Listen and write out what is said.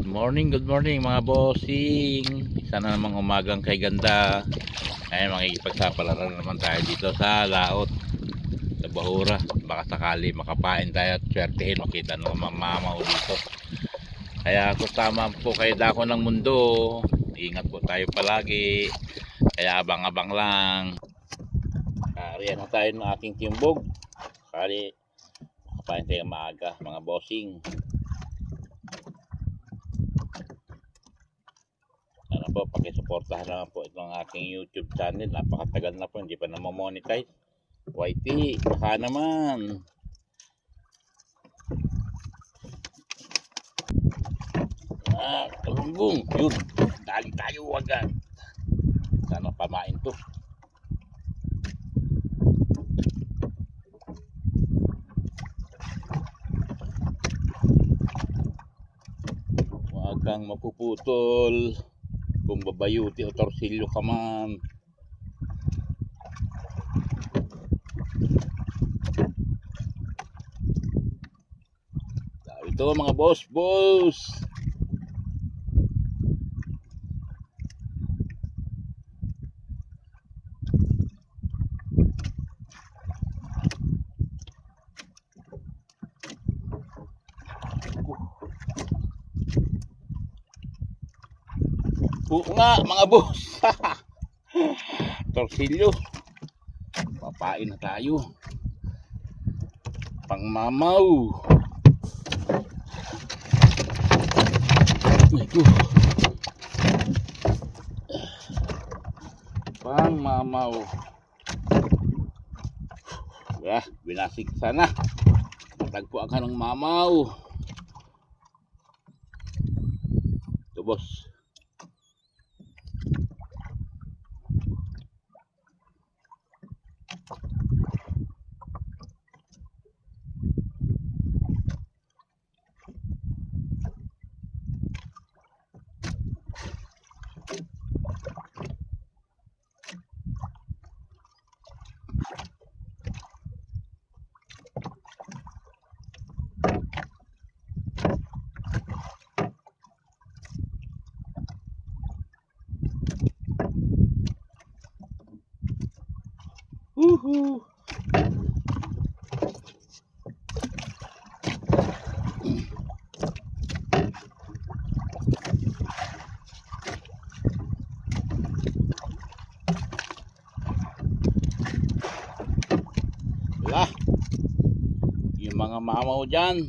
Good morning mga bossing. Sana namang umagang kay ganda. Ay makikipagsapalaran naman tayo dito sa laot, sa Bahura. Baka sakali makapain tayo at swertehin, makita ng mamamaw dito. Kaya kung tama po kayo dako ng mundo, ingat po tayo palagi. Kaya abang-abang lang. Riyan na tayo ng aking timbog. Sakali makapain tayo maaga mga bossing. Ano po, pakisuportahan naman po itong aking YouTube channel. Napakatagal na po, hindi pa namamonetize. YT, baka naman. Kalunggong, yun. Dali tayo agad. Sana pamain to. Huwag kang mapuputol. Kung babayuti o torsilyo ka man. Ito mga boss. Oo nga mga boss. Torsilyo. Papain na tayo. Pangmamaw. Ito. Pangmamaw. Binasik sana. Matagpuan ka ng mamaw. Ito boss. Woohoo! Yung mga mamaw dyan,